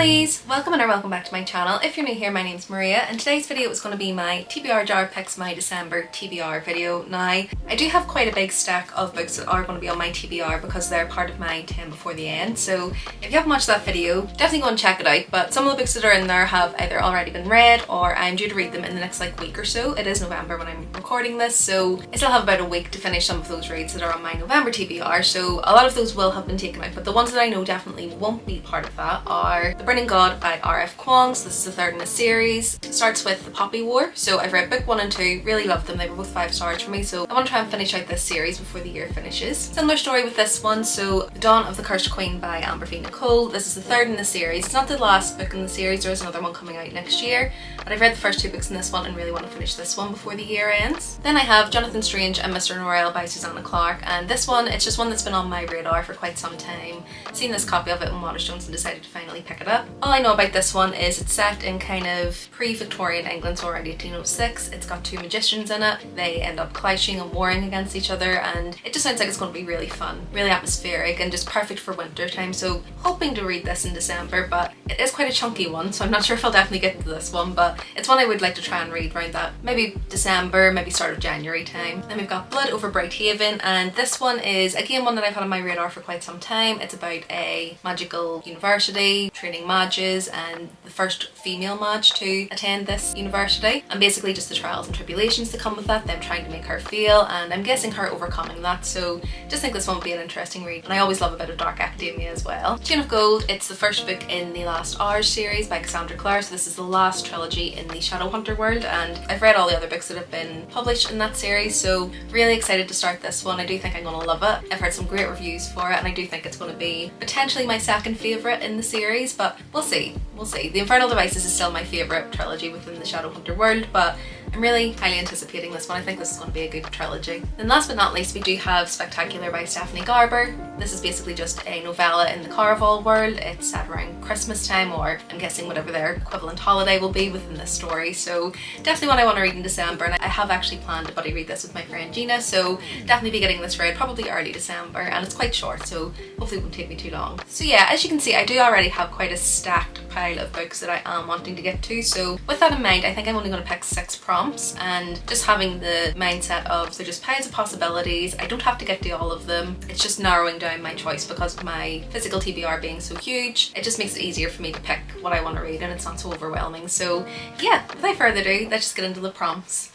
Lovelies! Welcome or welcome back to my channel. If you're new here, my name's Maria and today's video is going to be my TBR Jar picks my December TBR video. Now, I do have quite a big stack of books that are going to be on my TBR because they're part of my 10 before the end. So if you haven't watched that video, definitely go and check it out. But some of the books that are in there have either already been read or I'm due to read them in the next week or so. It is November when I'm recording this, so I still have about a week to finish some of those reads that are on my November TBR. So a lot of those will have been taken out, but the ones that I know definitely won't be part of that are The Burning God by R.F. Kuang. So this is the third in a series. It starts with The Poppy War. So I've read book 1 and 2, really loved them. They were both 5 stars for me, so I want to try and finish out this series before the year finishes. Similar story with this one. So The Dawn of the Cursed Queen by Amber V. Nicole. This is the third in the series. It's not the last book in the series, there is another one coming out next year, but I've read the first 2 books in this one and really want to finish this one before the year ends. Then I have Jonathan Strange and Mr. Norrell by Susanna Clarke, and this one, it's just one that's been on my radar for quite some time. Seen this copy of it in Waterstones and decided to finally pick it up. All I know about this one is it's set in kind of pre-Victorian England, so around 1806. It's got 2 magicians in it. They end up clashing and warring against each other, and it just sounds like it's going to be really fun, really atmospheric, and just perfect for winter time. So hoping to read this in December, but it is quite a chunky one, so I'm not sure if I'll definitely get to this one, but it's one I would like to try and read around that maybe December, maybe start of January time. Then we've got Blood over Bright Haven, and this one is again one that I've had on my radar for quite some time. It's about a magical university training mages and the first female mage to attend this university, and basically just the trials and tribulations that come with that, them trying to make her feel, and I'm guessing her overcoming that. So just think this one would be an interesting read, and I always love a bit of dark academia as well. Chain of Gold, it's the first book in the Last Hours series by Cassandra Clare, so this is the last trilogy in the Shadowhunter world, and I've read all the other books that have been published in that series, so really excited to start this one. I do think I'm going to love it. I've heard some great reviews for it, and I do think it's going to be potentially my second favourite in the series, but we'll see. We'll see. The Infernal Devices is still my favourite trilogy within the Shadowhunter world, but I'm really highly anticipating this one. I think this is going to be a good trilogy. Then last but not least, we do have Spectacular by Stephanie Garber. This is basically just a novella in the Caraval world. It's set around Christmas time, or I'm guessing whatever their equivalent holiday will be within this story. So definitely one I want to read in December, and I have actually planned to buddy read this with my friend Gina, so definitely be getting this read probably early December, and it's quite short, so hopefully it won't take me too long. So yeah, as you can see, I do already have quite a stacked pile of books that I am wanting to get to, so with that in mind, I think I'm only going to pick 6 prompts, and just having the mindset of they're just piles of possibilities. I don't have to get to all of them. It's just narrowing down my choice because of my physical TBR being so huge. It just makes it easier for me to pick what I want to read, and it's not so overwhelming. So yeah, without further ado, let's just get into the prompts.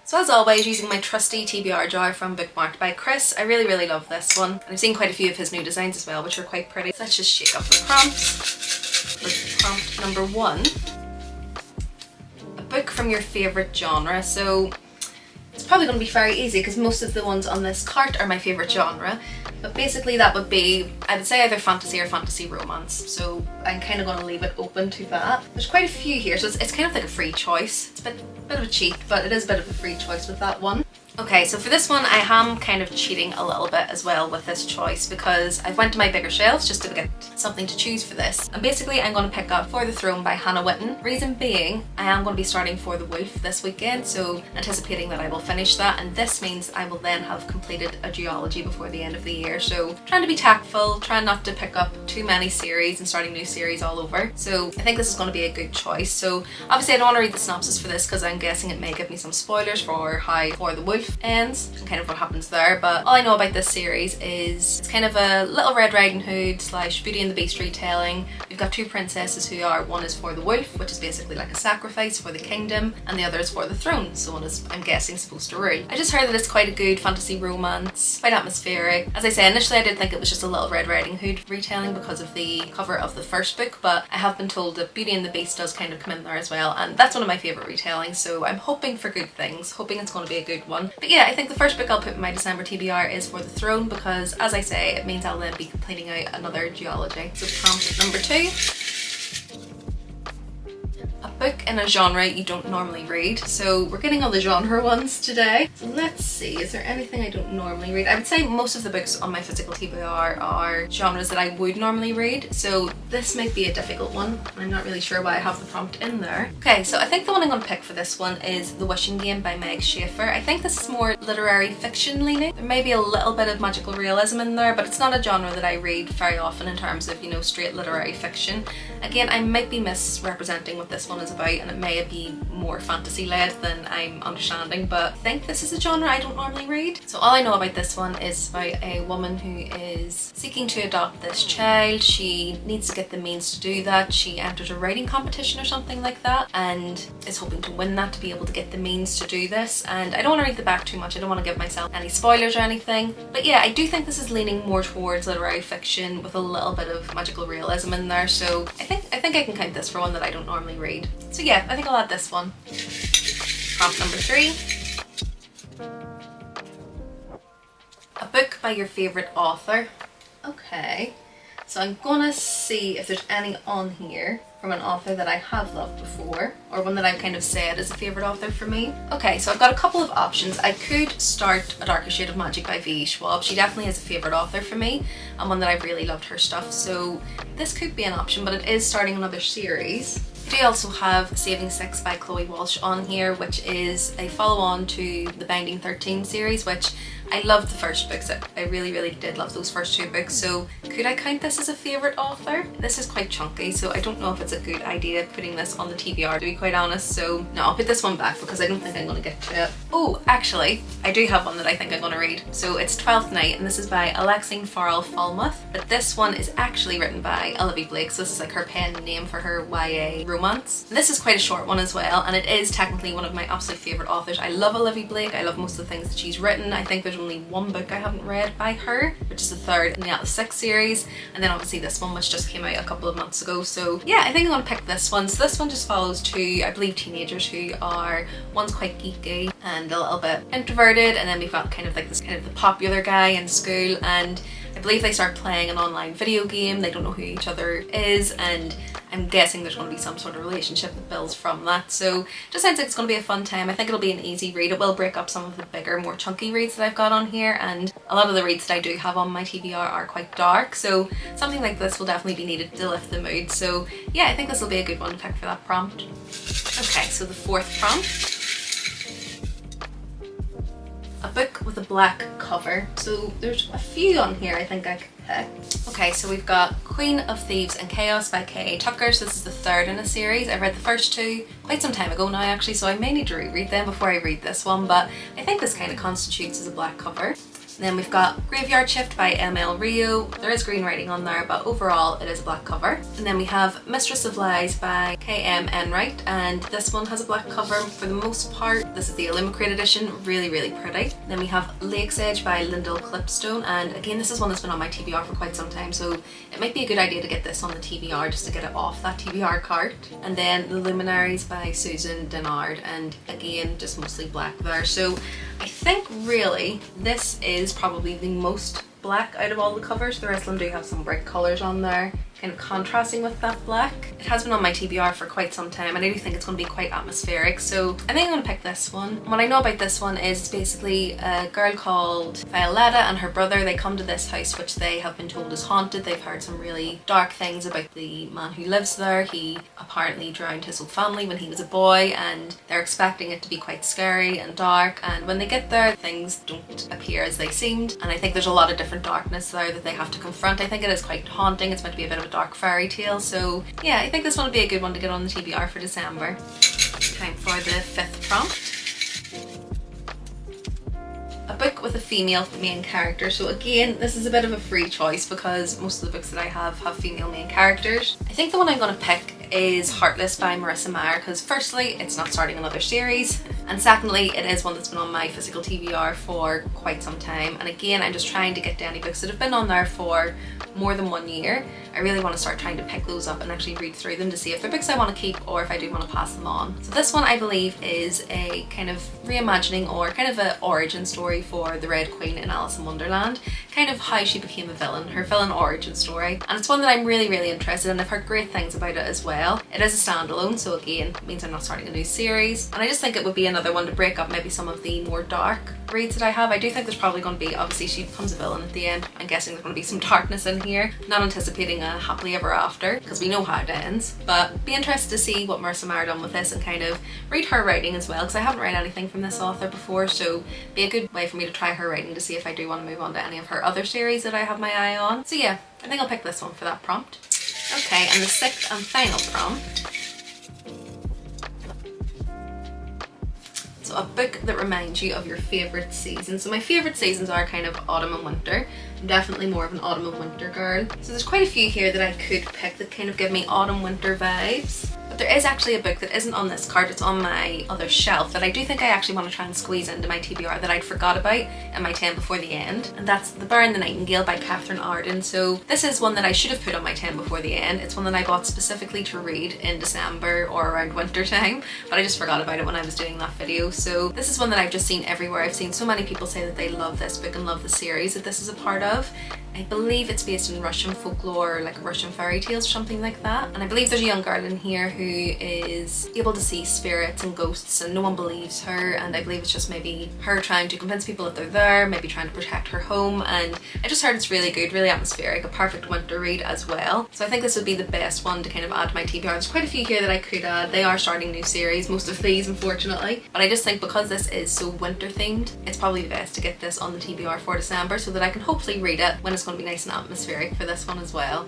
So as always, using my trusty TBR jar from Bookmarked by Chris. I really love this one, and I've seen quite a few of his new designs as well, which are quite pretty. So let's just shake up the prompts. For prompt number 1, a book from your favourite genre. So it's probably going to be very easy because most of the ones on this cart are my favourite genre, but basically that would be, I would say, either fantasy or fantasy romance, so I'm kind of going to leave it open to that. There's quite a few here, so it's kind of like a free choice. It's a bit of a cheat, but it is a bit of a free choice with that one. Okay, so for this one I am kind of cheating a little bit as well with this choice because I went to my bigger shelves just to get something to choose for this, and basically I'm going to pick up For the Throne by Hannah Witten. Reason being, I am going to be starting For the Wolf this weekend, so anticipating that I will finish that, and this means I will then have completed a duology before the end of the year, so trying to be tactful, trying not to pick up too many series and starting new series all over. So I think this is going to be a good choice. So obviously I don't want to read the synopsis for this because I'm guessing it may give me some spoilers for how For the Wolf ends and kind of what happens there, but all I know about this series is it's kind of a Little Red Riding Hood / Beauty and the Beast retelling. We've got 2 princesses who are, one is for the wolf, which is basically like a sacrifice for the kingdom, and the other is for the throne, so one is, I'm guessing, supposed to rule. I just heard that it's quite a good fantasy romance, quite atmospheric. As I say, initially I did think it was just a Little Red Riding Hood retelling because of the cover of the first book, but I have been told that Beauty and the Beast does kind of come in there as well, and that's one of my favourite retellings, so I'm hoping for good things, hoping it's going to be a good one. But yeah, I think the first book I'll put in my December TBR is For the Throne because, as I say, it means I'll then be completing out another duology. So prompt number 2. A book in a genre you don't normally read. So we're getting all the genre ones today. So let's see, is there anything I don't normally read? I would say most of the books on my physical TBR are genres that I would normally read, so this might be a difficult one. I'm not really sure why I have the prompt in there. Okay, so I think the one I'm going to pick for this one is The Wishing Game by Meg Schaefer. I think this is more literary fiction leaning. There may be a little bit of magical realism in there, but it's not a genre that I read very often in terms of, you know, straight literary fiction. Again, I might be misrepresenting what this one is about, and it may be more fantasy led than I'm understanding, but I think this is a genre I don't normally read. So all I know about this one is about a woman who is seeking to adopt this child. She needs to get the means to do that. She enters a writing competition or something like that and is hoping to win that to be able to get the means to do this. And I don't want to read the back too much. I don't want to give myself any spoilers or anything. But yeah, I do think this is leaning more towards literary fiction with a little bit of magical realism in there. So I think I can count this for one that I don't normally read. So yeah, I think I'll add this one. Prompt number 3. A book by your favourite author. Okay, so I'm gonna see if there's any on here from an author that I have loved before, or one that I've kind of said is a favourite author for me. Okay, so I've got a couple of options. I could start A Darker Shade of Magic by V.E. Schwab. She definitely is a favourite author for me, and one that I've really loved her stuff, so this could be an option, but it is starting another series. I do also have Saving Six by Chloe Walsh on here, which is a follow-on to the Binding 13 series, which I loved the first books. I really did love those first 2 books, so could I count this as a favourite author? This is quite chunky, so I don't know if it's a good idea putting this on the TBR, to be quite honest, so no, I'll put this one back because I don't think I'm going to get to it. Oh, actually, I do have one that I think I'm going to read. So it's 12th Night, and this is by Alexine Farrell Falmouth, but this one is actually written by Olivia Blake, so this is like her pen name for her YA romance. And this is quite a short one as well, and it is technically one of my absolute favourite authors. I love Olivia Blake. I love most of the things that she's written. I think there's only one book I haven't read by her, which is the 3rd in the Atlas 6 series, and then obviously this one which just came out a couple of months ago. So yeah, I think I'm gonna pick this one. So this one just follows 2, I believe, teenagers who are, one's quite geeky and a little bit introverted, and then we've got kind of like this kind of the popular guy in school, and I believe they start playing an online video game. They don't know who each other is, and I'm guessing there's going to be some sort of relationship that builds from that. So just sounds like it's going to be a fun time. I think it'll be an easy read. It will break up some of the bigger, more chunky reads that I've got on here, and a lot of the reads that I do have on my TBR are quite dark, so something like this will definitely be needed to lift the mood. So yeah, I think this will be a good one to pick for that prompt. Okay, so the 4th prompt. A book with a black cover. So there's a few on here I think I could pick. Okay, so we've got Queen of Thieves and Chaos by K.A. Tucker. So this is the 3rd in a series. I read the first 2 quite some time ago now actually, so I may need to reread them before I read this one, but I think this kind of constitutes as a black cover. Then we've got Graveyard Shift by M.L. Rio. There is green writing on there, but overall it is a black cover. And then we have Mistress of Lies by K.M. Enright, and this one has a black cover for the most part. This is the Illuminated edition, really pretty. Then we have Lake's Edge by Lyndall Clipstone, and again this is one that's been on my TBR for quite some time, so it might be a good idea to get this on the TBR just to get it off that TBR cart. And then The Luminaries by Susan Dennard, and again just mostly black there. So I think really this is probably the most black out of all the covers. The rest of them do have some bright colours on there, kind of contrasting with that black. It has been on my TBR for quite some time, and I do think it's going to be quite atmospheric, so I think I'm going to pick this one. What I know about this one is it's basically a girl called Violetta and her brother. They come to this house which they have been told is haunted. They've heard some really dark things about the man who lives there. He apparently drowned his whole family when he was a boy, and they're expecting it to be quite scary and dark, and when they get there things don't appear as they seemed, and I think there's a lot of different darkness there that they have to confront. I think it is quite haunting. It's meant to be a bit of a dark fairy tale, so yeah, I think this one would be a good one to get on the TBR for December. Time for the 5th prompt. A book with a female main character. So again, this is a bit of a free choice because most of the books that I have female main characters. I think the one I'm going to pick is Heartless by Marissa Meyer, because firstly it's not starting another series, and secondly it is one that's been on my physical TBR for quite some time, and again I'm just trying to get to any books that have been on there for more than 1 year. I really want to start trying to pick those up and actually read through them to see if they're books I want to keep or if I do want to pass them on. So this one I believe is a kind of reimagining or kind of an origin story for the Red Queen in Alice in Wonderland, kind of how she became a villain, her villain origin story, and it's one that I'm really interested in. I've heard great things about it as well. It is a standalone, so again it means I'm not starting a new series, and I just think it would be another one to break up maybe some of the more dark reads that I have. I do think there's probably going to be, obviously she becomes a villain at the end, I'm guessing there's going to be some darkness in here. Not anticipating a happily ever after because we know how it ends, but be interested to see what Marissa Meyer done with this and kind of read her writing as well, because I haven't read anything from this author before, so be a good way for me to try her writing to see if I do want to move on to any of her other series that I have my eye on. So yeah, I think I'll pick this one for that prompt. Okay, and the sixth and final prompt. So a book that reminds you of your favourite season. So my favourite seasons are kind of autumn and winter. I'm definitely more of an autumn and winter girl. So there's quite a few here that I could pick that kind of give me autumn winter vibes. But there is actually a book that isn't on this card, it's on my other shelf that I do think I actually want to try and squeeze into my TBR that I'd forgot about in my 10 before the end. And that's The Bear and the Nightingale by Catherine Arden. So this is one that I should have put on my 10 before the end. It's one that I bought specifically to read in December or around winter time, but I just forgot about it when I was doing that video. So this is one that I've just seen everywhere. I've seen so many people say that they love this book and love the series that this is a part of. I believe it's based in Russian folklore, like Russian fairy tales or something like that. And I believe there's a young girl in here who is able to see spirits and ghosts and no one believes her. And I believe it's just maybe her trying to convince people that they're there, maybe trying to protect her home. And I just heard it's really good, really atmospheric, a perfect winter read as well. So I think this would be the best one to kind of add to my TBR. There's quite a few here that I could add. They are starting new series, most of these unfortunately. But I just think because this is so winter themed, it's probably best to get this on the TBR for December so that I can hopefully read it when it's going to be nice and atmospheric for this one as well.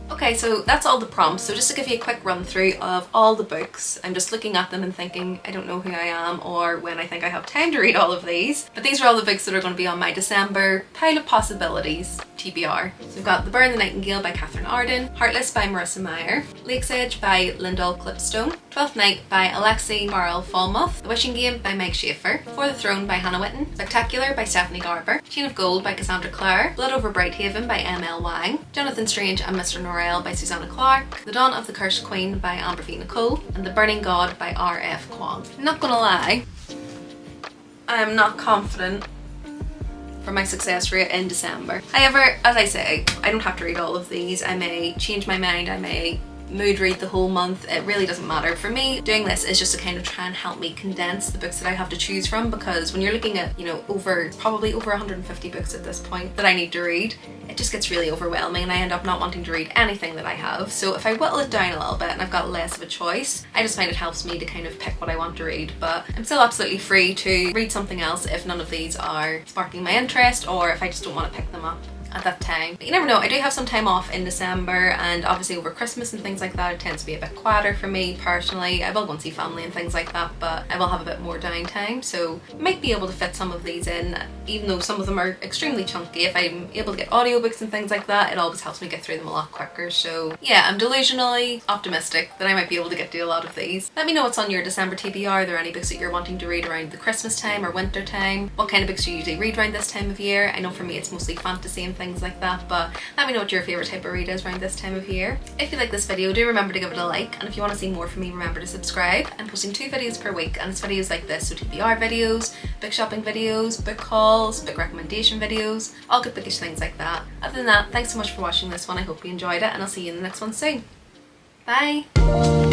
Okay, so that's all the prompts. So just to give you a quick run through of all the books, I'm just looking at them and thinking I don't know who I am or when I think I have time to read all of these. But these are all the books that are going to be on my December pile of possibilities TBR. So we've got The Bear and the Nightingale by Catherine Arden, Heartless by Marissa Meyer, Lake's Edge by Lyndall Clipstone, Twelfth Night by Alexei Marl-Falmouth, The Wishing Game by Meg Schaefer, For the Throne by Hannah Witten, Spectacular by Stephanie Garber, Chain of Gold by Cassandra Clare, Blood Over Brighthaven by M.L. Wang, Jonathan Strange and Mr. Norrell by Susanna Clarke, The Dawn of the Cursed Queen by Amber V. Nicole, and The Burning God by R.F. Kwong. I'm not gonna lie, I am not confident for my success rate in December. However, as I say, I don't have to read all of these. I may change my mind, I may mood read the whole month. It really doesn't matter. For me, doing this is just to kind of try and help me condense the books that I have to choose from, because when you're looking at, you know, probably over 150 books at this point that I need to read, it just gets really overwhelming and I end up not wanting to read anything that I have. So if I whittle it down a little bit and I've got less of a choice, I just find it helps me to kind of pick what I want to read. But I'm still absolutely free to read something else if none of these are sparking my interest or if I just don't want to pick them up at that time. But you never know, I do have some time off in December, and obviously over Christmas and things like that it tends to be a bit quieter for me personally. I will go and see family and things like that, but I will have a bit more downtime, so I might be able to fit some of these in, even though some of them are extremely chunky. If I'm able to get audiobooks and things like that, it always helps me get through them a lot quicker. So yeah, I'm delusionally optimistic that I might be able to get through a lot of these. Let me know what's on your December TBR. Are there any books that you're wanting to read around the Christmas time or winter time? What kind of books do you usually read around this time of year? I know for me it's mostly fantasy and things like that, but let me know what your favourite type of read is around this time of year. If you like this video, do remember to give it a like, and if you want to see more from me, remember to subscribe. I'm posting 2 videos per week, and it's videos like this, so TBR videos, book shopping videos, book hauls, book recommendation videos, all good bookish things like that. Other than that, thanks so much for watching this one. I hope you enjoyed it, and I'll see you in the next one soon. Bye!